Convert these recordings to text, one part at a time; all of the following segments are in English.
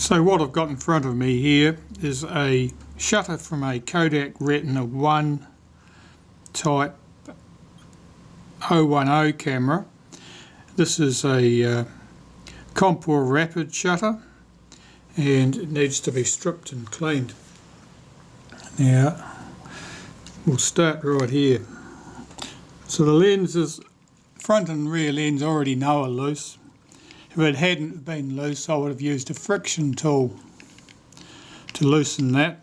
So what I've got in front of me here is a shutter from a Kodak Retina I type 010 camera. This is a Compur-Rapid shutter and it needs to be stripped and cleaned. Now we'll start right here. So the lenses, front and rear lens, I already know are loose. If it hadn't been loose, I would have used a friction tool to loosen that.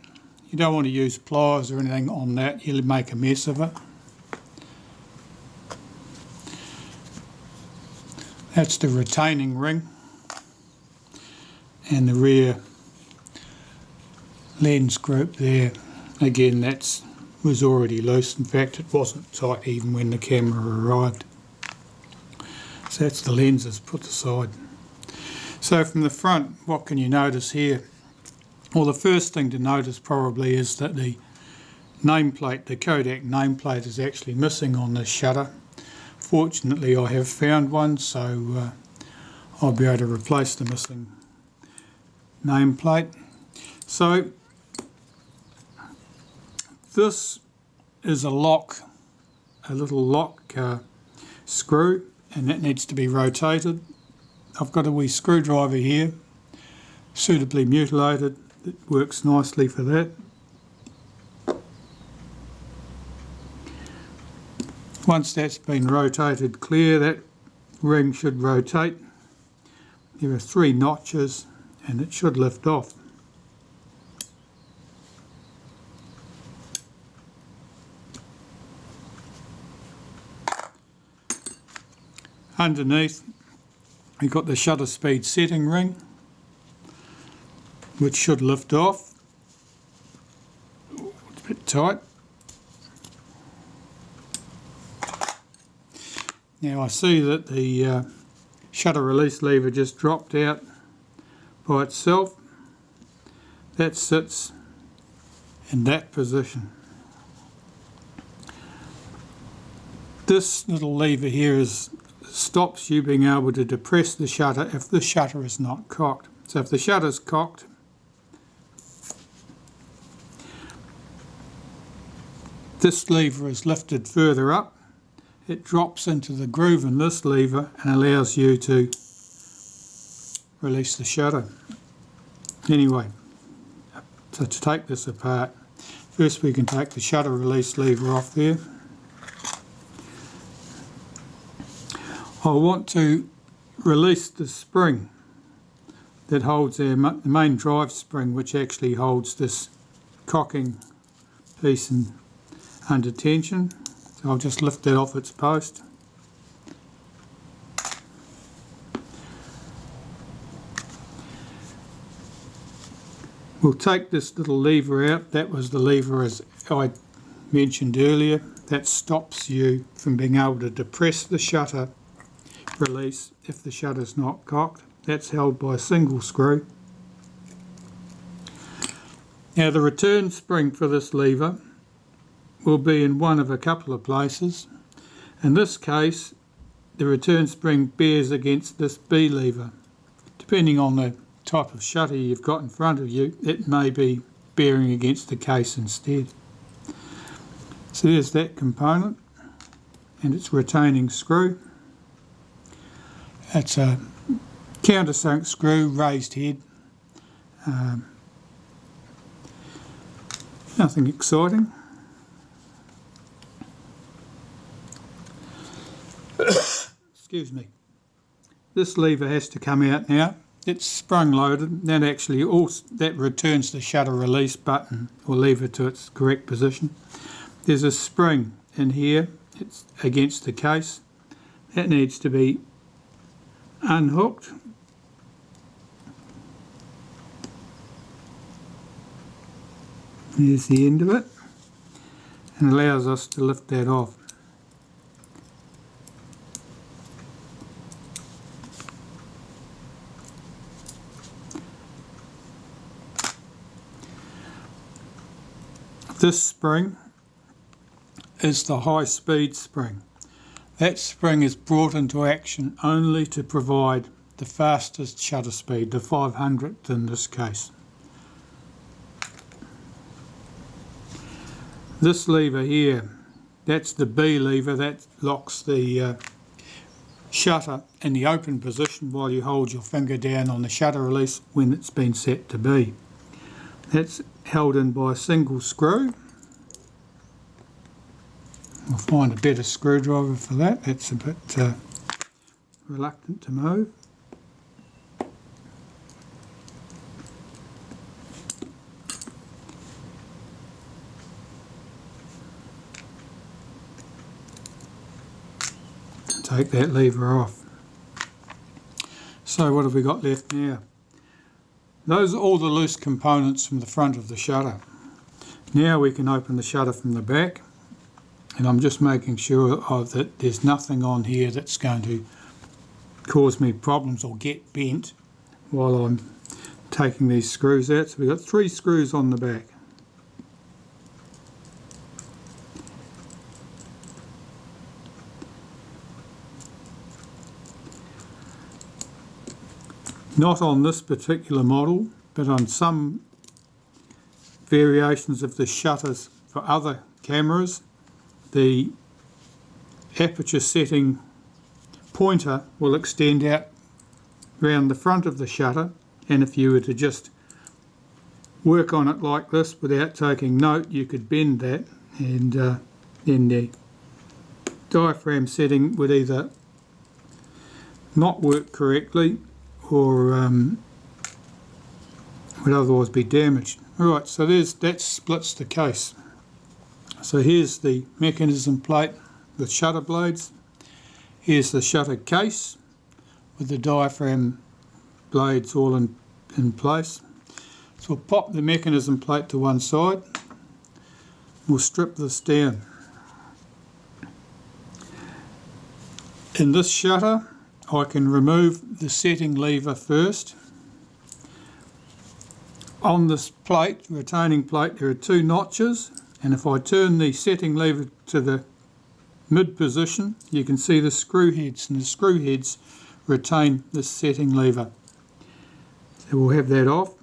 You don't want to use pliers or anything on that, you'll make a mess of it. That's the retaining ring, and the rear lens group there, again that was already loose. In fact, it wasn't tight even when the camera arrived. So that's the lenses put aside. So from the front, what can you notice here? Well, the first thing to notice probably is that the nameplate, the Kodak nameplate, is actually missing on this shutter. Fortunately, I have found one, so I'll be able to replace the missing nameplate. So this is a lock, a little lock screw, and that needs to be rotated. I've got a wee screwdriver here, suitably mutilated. It works nicely for that. Once that's been rotated clear, that ring should rotate. There are 3 notches and it should lift off. Underneath, we've got the shutter speed setting ring, which should lift off. It's a bit tight. Now I see that the shutter release lever just dropped out by itself. That sits in that position. This little lever here stops you being able to depress the shutter if the shutter is not cocked. So if the shutter is cocked, this lever is lifted further up. It drops into the groove in this lever and allows you to release the shutter. Anyway, so to take this apart, first we can take the shutter release lever off there. I want to release the spring that holds the main drive spring, which actually holds this cocking piece under tension. So I'll just lift that off its post. We'll take this little lever out. That was the lever, as I mentioned earlier, that stops you from being able to depress the shutter release if the shutter's not cocked. That's held by a single screw. Now the return spring for this lever will be in one of a couple of places. In this case, the return spring bears against this B lever. Depending on the type of shutter you've got in front of you, it may be bearing against the case instead. So there's that component and its retaining screw. It's a countersunk screw, raised head. Nothing exciting. Excuse me. This lever has to come out now. It's sprung loaded. That actually also returns the shutter release button or lever to its correct position. There's a spring in here. It's against the case. That needs to be unhooked. There's the end of it, and allows us to lift that off. This spring is the high speed spring. That spring is brought into action only to provide the fastest shutter speed, the 500th in this case. This lever here, that's the B lever, that locks the shutter in the open position while you hold your finger down on the shutter release when it's been set to B. That's held in by a single screw. I'll find a better screwdriver for that. That's a bit reluctant to move. Take that lever off. So what have we got left now? Those are all the loose components from the front of the shutter. Now we can open the shutter from the back, and I'm just making sure that there's nothing on here that's going to cause me problems or get bent while I'm taking these screws out. So we've got 3 screws on the back. Not on this particular model, but on some variations of the shutters for other cameras, the aperture setting pointer will extend out round the front of the shutter, and if you were to just work on it like this without taking note, you could bend that, and then the diaphragm setting would either not work correctly or would otherwise be damaged. Alright, so that splits the case. So here's the mechanism plate with shutter blades. Here's the shutter case with the diaphragm blades all in place. So we'll pop the mechanism plate to one side. We'll strip this down. In this shutter, I can remove the setting lever first. On this plate, retaining plate, there are 2 notches, and if I turn the setting lever to the mid position, you can see the screw heads, and the screw heads retain this setting lever. So we'll have that off.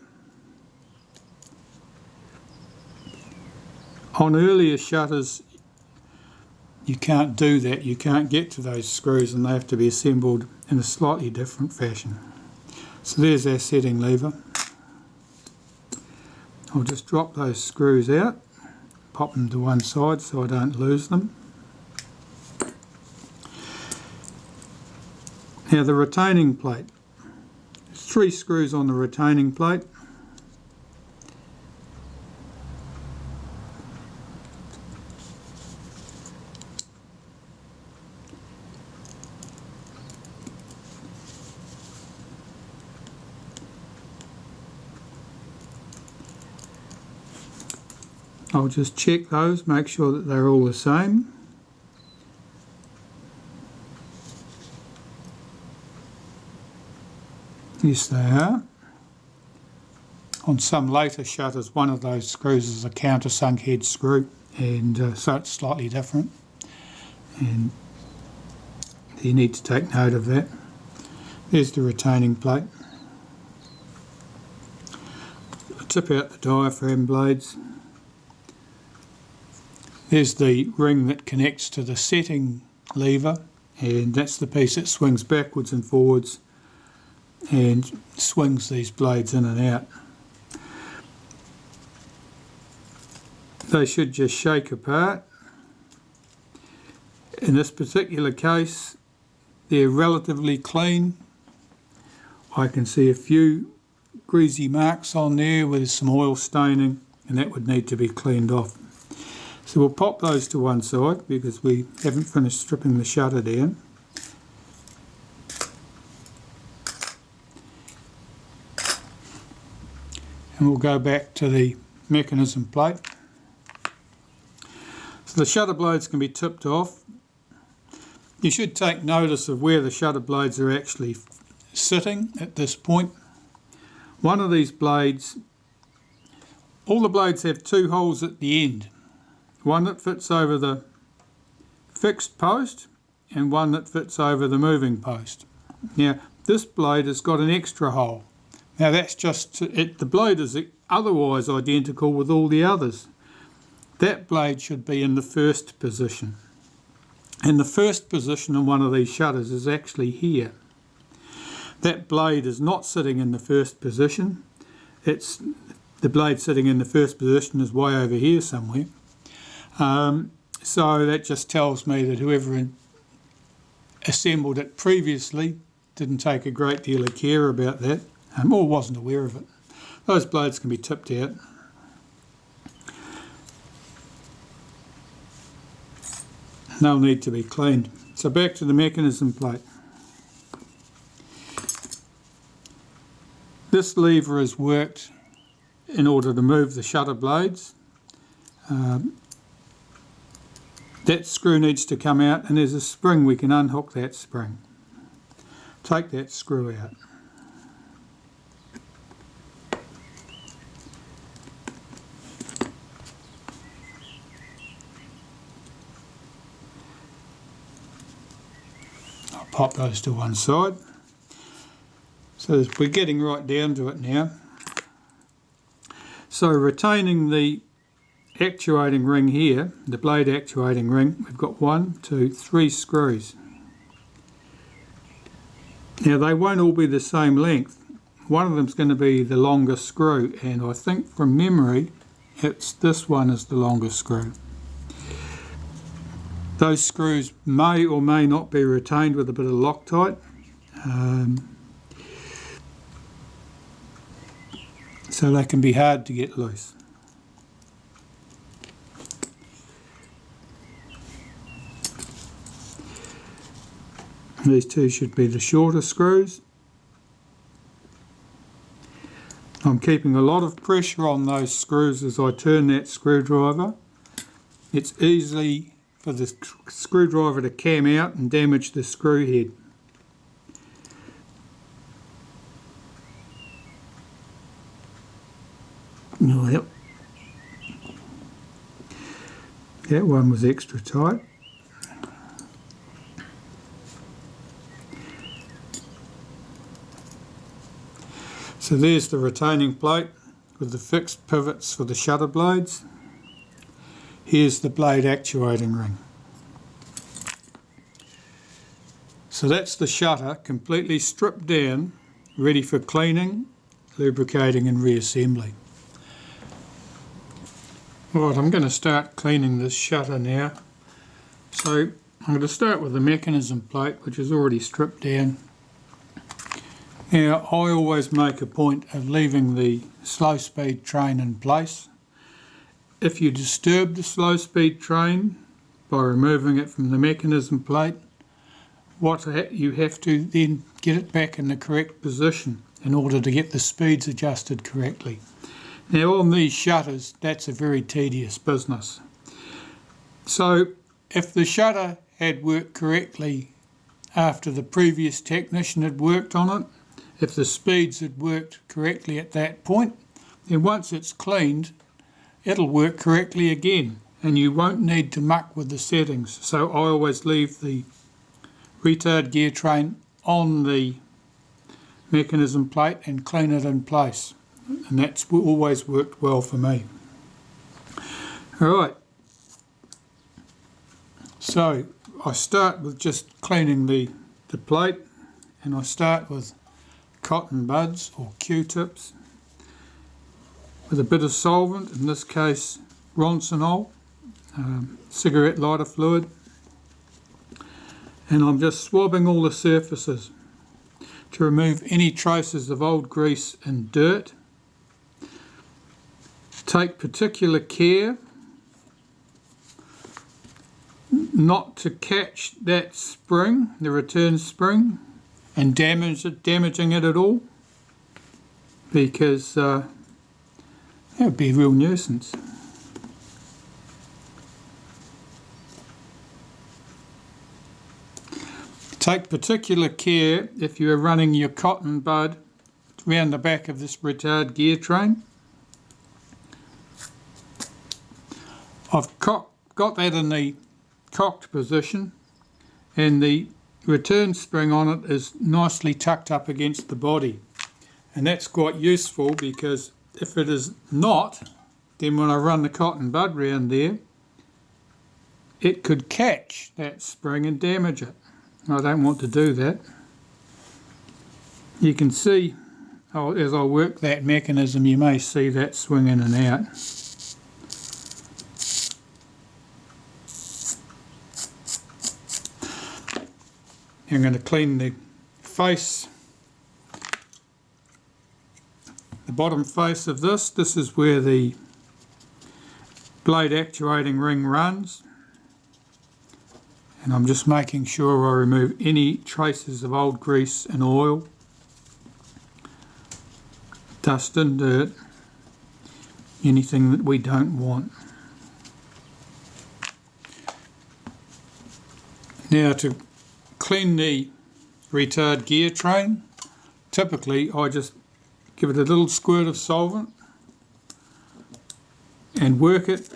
On earlier shutters, you can't do that. You can't get to those screws, and they have to be assembled in a slightly different fashion. So there's our setting lever. I'll just drop those screws out, pop them to one side so I don't lose them. Now the retaining plate. There's 3 screws on the retaining plate. I'll just check those, make sure that they're all the same. Yes, they are. On some later shutters, one of those screws is a countersunk head screw, and so it's slightly different. And you need to take note of that. There's the retaining plate. I'll tip out the diaphragm blades. There's the ring that connects to the setting lever, and that's the piece that swings backwards and forwards and swings these blades in and out. They should just shake apart. In this particular case, they're relatively clean. I can see a few greasy marks on there with some oil staining, and that would need to be cleaned off. So we'll pop those to one side because we haven't finished stripping the shutter down. And we'll go back to the mechanism plate. So the shutter blades can be tipped off. You should take notice of where the shutter blades are actually sitting at this point. One of these blades, all the blades have 2 holes at the end. One that fits over the fixed post and one that fits over the moving post. Now this blade has got an extra hole. Now that's just it. The blade is otherwise identical with all the others. That blade should be in the first position. And the first position in one of these shutters is actually here. That blade is not sitting in the first position. The blade sitting in the first position is way over here somewhere. So that just tells me that whoever assembled it previously didn't take a great deal of care about that, or wasn't aware of it. Those blades can be tipped out. They'll need to be cleaned. So back to the mechanism plate. This lever is worked in order to move the shutter blades. That screw needs to come out, and there's a spring. We can unhook that spring. Take that screw out. I'll pop those to one side. So we're getting right down to it now. So retaining the actuating ring here, the blade actuating ring, we've got 1, 2, 3 screws. Now they won't all be the same length. One of them's going to be the longest screw, and I think from memory it's this one is the longest screw. Those screws may or may not be retained with a bit of Loctite. So they can be hard to get loose. These two should be the shorter screws. I'm keeping a lot of pressure on those screws as I turn that screwdriver. It's easy for the screwdriver to cam out and damage the screw head. Oh, yep. That one was extra tight. So there's the retaining plate with the fixed pivots for the shutter blades. Here's the blade actuating ring. So that's the shutter completely stripped down, ready for cleaning, lubricating and reassembly. Right, I'm going to start cleaning this shutter now. So I'm going to start with the mechanism plate, which is already stripped down. Now I always make a point of leaving the slow speed train in place. If you disturb the slow speed train by removing it from the mechanism plate, you have to then get it back in the correct position in order to get the speeds adjusted correctly. Now on these shutters, that's a very tedious business. So if the shutter had worked correctly after the previous technician had worked on it, if the speeds had worked correctly at that point, then once it's cleaned, it'll work correctly again and you won't need to muck with the settings. So I always leave the retard gear train on the mechanism plate and clean it in place. And that's always worked well for me. Alright, so I start with just cleaning the plate, and I start with cotton buds or Q-tips with a bit of solvent, in this case Ronsonol, cigarette lighter fluid, and I'm just swabbing all the surfaces to remove any traces of old grease and dirt. Take particular care not to catch that spring, the return spring, and damaging it at all, because that would be a real nuisance. Take particular care if you are running your cotton bud round the back of this retard gear train. I've got that in the cocked position, and the return spring on it is nicely tucked up against the body, and that's quite useful because if it is not, then when I run the cotton bud round there, it could catch that spring and damage it. I don't want to do that. You can see, as I work that mechanism, you may see that swing in and out. I'm going to clean the face, the bottom face of this. This is where the blade actuating ring runs, and I'm just making sure I remove any traces of old grease and oil, dust and dirt, anything that we don't want. Now, to clean the retard gear train, typically I just give it a little squirt of solvent and work it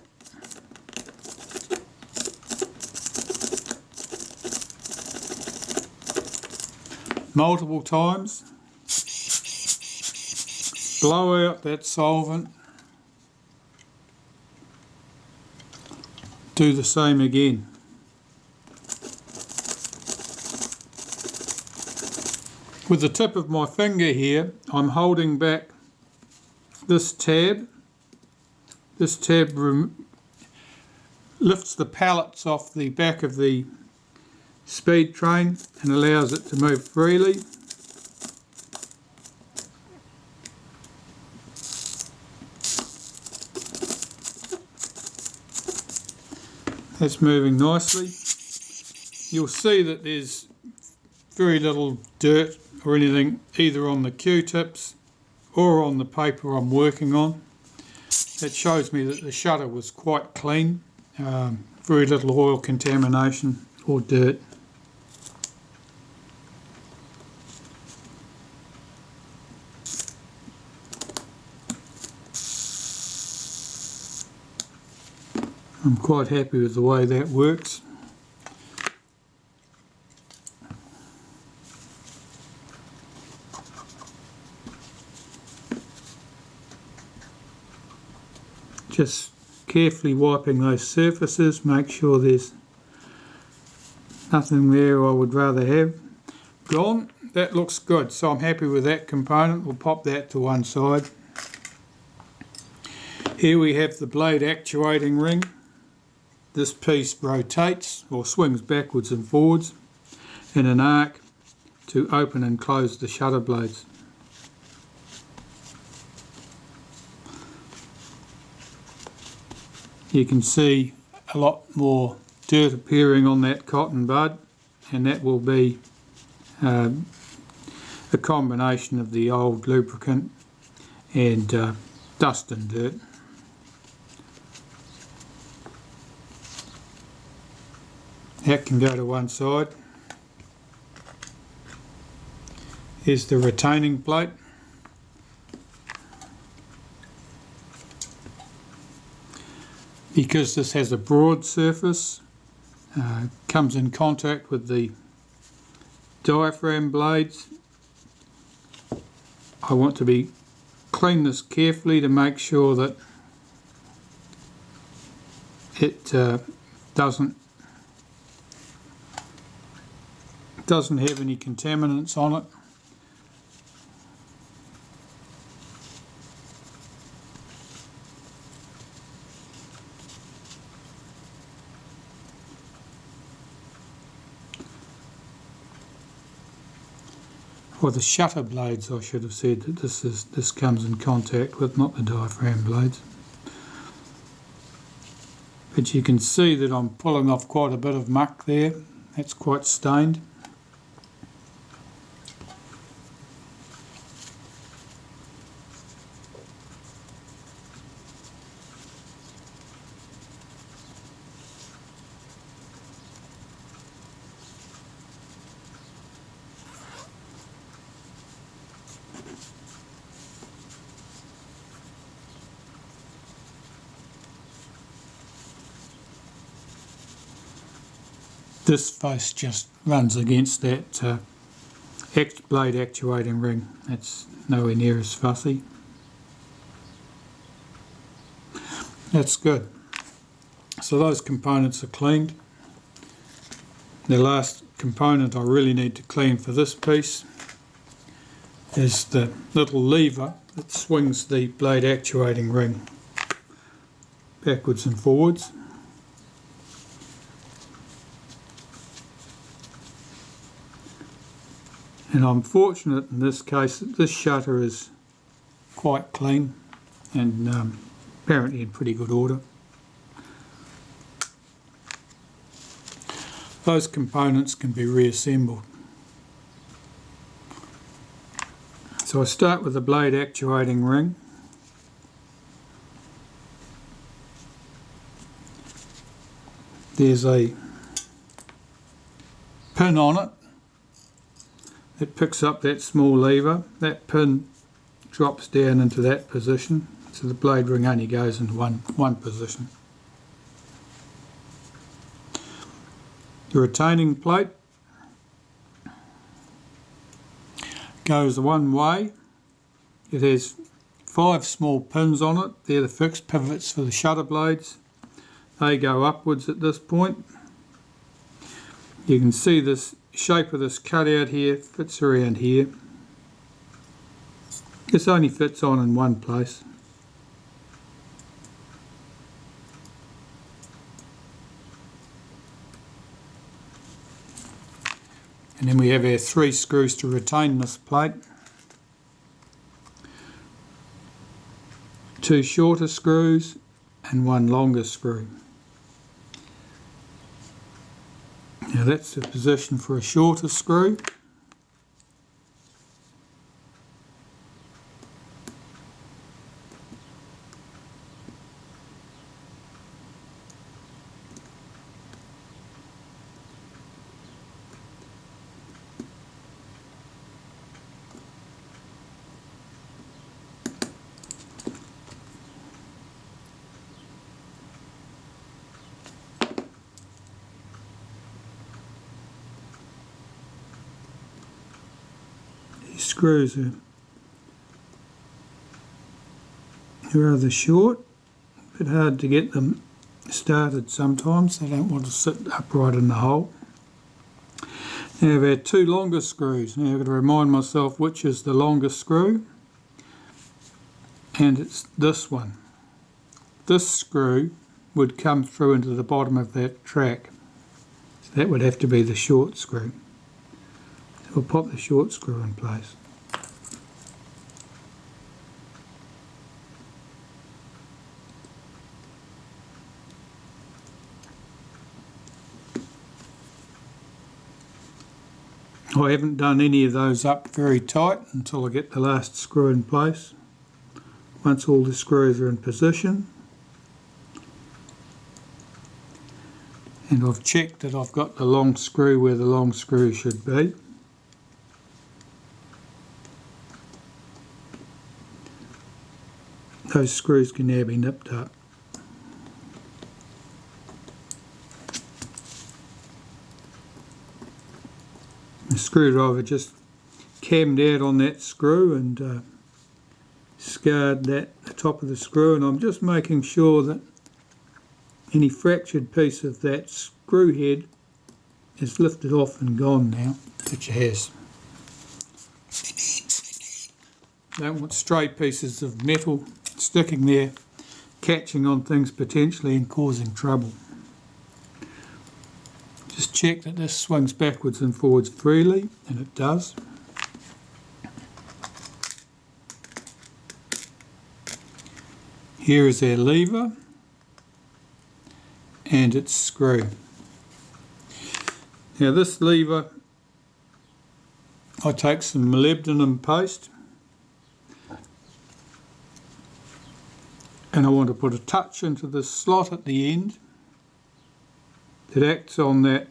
multiple times. Blow out that solvent, do the same again. With the tip of my finger here, I'm holding back this tab. This tab lifts the pallets off the back of the speed train and allows it to move freely. That's moving nicely. You'll see that there's very little dirt or anything either on the Q-tips or on the paper I'm working on. That shows me that the shutter was quite clean, very little oil contamination or dirt. I'm quite happy with the way that works. Just carefully wiping those surfaces, make sure there's nothing there I would rather have gone. That looks good, so I'm happy with that component. We'll pop that to one side. Here we have the blade actuating ring. This piece rotates or swings backwards and forwards in an arc to open and close the shutter blades. You can see a lot more dirt appearing on that cotton bud, and that will be a combination of the old lubricant and dust and dirt. That can go to one side. Here's the retaining plate. Because this has a broad surface, comes in contact with the diaphragm blades, I want to clean this carefully to make sure that it doesn't have any contaminants on it. Or the shutter blades, I should have said that this comes in contact with, not the diaphragm blades. But you can see that I'm pulling off quite a bit of muck there. That's quite stained. this face just runs against that blade actuating ring. That's nowhere near as fussy. That's good. So those components are cleaned. The last component I really need to clean for this piece is the little lever that swings the blade actuating ring backwards and forwards. And I'm fortunate in this case that this shutter is quite clean and apparently in pretty good order. Those components can be reassembled. So I start with the blade actuating ring. There's a pin on it that picks up that small lever. That pin drops down into that position, so the blade ring only goes into one position. The retaining plate goes one way. It has 5 small pins on it. They're the fixed pivots for the shutter blades. They go upwards at this point. You can see this shape of this cutout here fits around here. This only fits on in one place. And then we have our 3 screws to retain this plate. 2 shorter screws and 1 longer screw. Now that's the position for a shorter screw. Screws are rather short, a bit hard to get them started sometimes. They don't want to sit upright in the hole. Now I've had 2 longer screws. Now I've got to remind myself which is the longest screw, and it's this one. This screw would come through into the bottom of that track, so that would have to be the short screw. So we'll pop the short screw in place. I haven't done any of those up very tight until I get the last screw in place. Once all the screws are in position, and I've checked that I've got the long screw where the long screw should be. Those screws can now be nipped up. The screwdriver just cammed out on that screw and scarred the top of the screw, and I'm just making sure that any fractured piece of that screw head is lifted off and gone now, which it has. Don't want stray pieces of metal sticking there, catching on things potentially and causing trouble. Just check that this swings backwards and forwards freely, and it does. Here is our lever and its screw. Now this lever, I take some molybdenum paste and I want to put a touch into the slot at the end that acts on that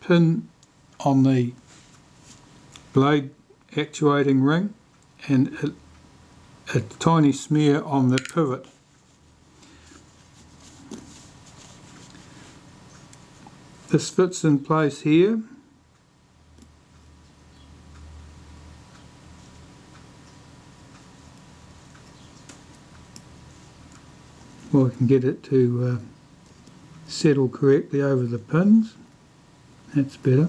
pin on the blade actuating ring, and a tiny smear on the pivot. This fits in place here. Well, I can get it to settle correctly over the pins. That's better.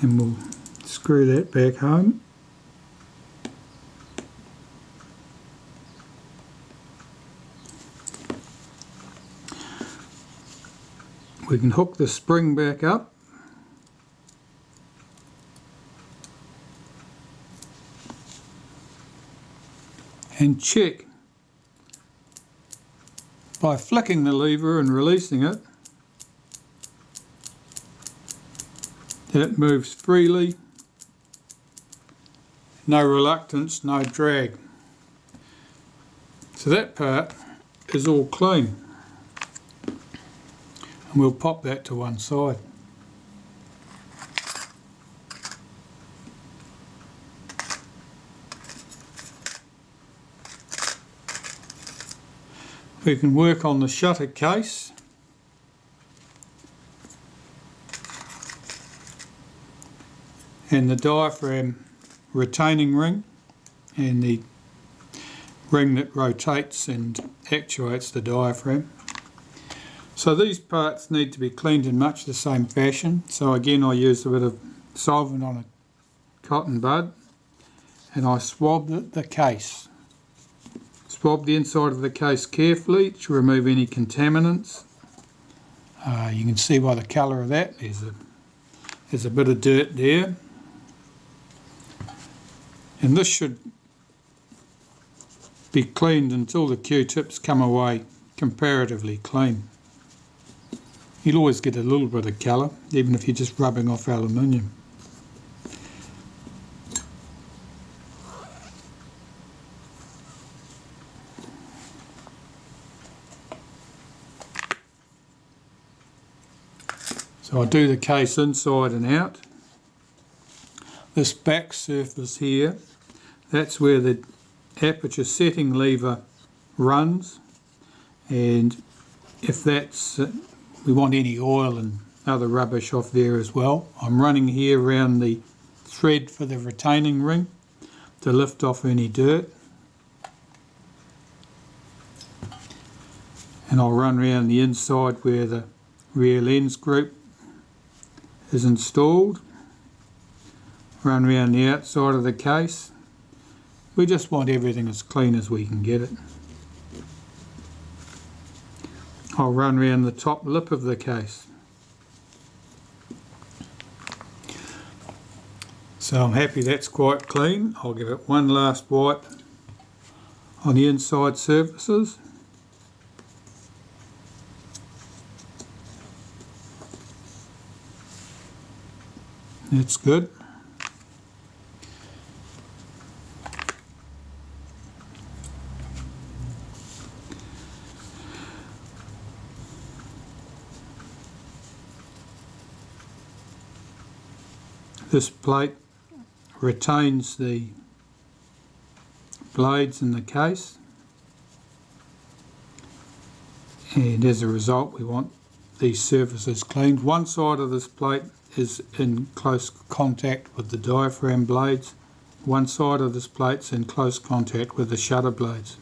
And we'll screw that back home. We can hook the spring back up. And check by flicking the lever and releasing it that it moves freely, no reluctance, no drag. So that part is all clean, and we'll pop that to one side. We can work on the shutter case. And the diaphragm retaining ring and the ring that rotates and actuates the diaphragm. So these parts need to be cleaned in much the same fashion. So again, I used a bit of solvent on a cotton bud and I swabbed the case. Swab the inside of the case carefully to remove any contaminants. You can see by the colour of that, there's a bit of dirt there. And this should be cleaned until the Q-tips come away comparatively clean. You'll always get a little bit of colour, even if you're just rubbing off aluminium. So I do the case inside and out. This back surface here, that's where the aperture setting lever runs, and if that's we want any oil and other rubbish off there as well. I'm running here around the thread for the retaining ring to lift off any dirt, and I'll run around the inside where the rear lens group is installed, run around the outside of the case. We just want everything as clean as we can get it. I'll run around the top lip of the case. So I'm happy that's quite clean. I'll give it one last wipe on the inside surfaces. That's good. This plate retains the blades in the case, and as a result we want these surfaces cleaned. One side of this plate is in close contact with the diaphragm blades, one side of this plate's in close contact with the shutter blades.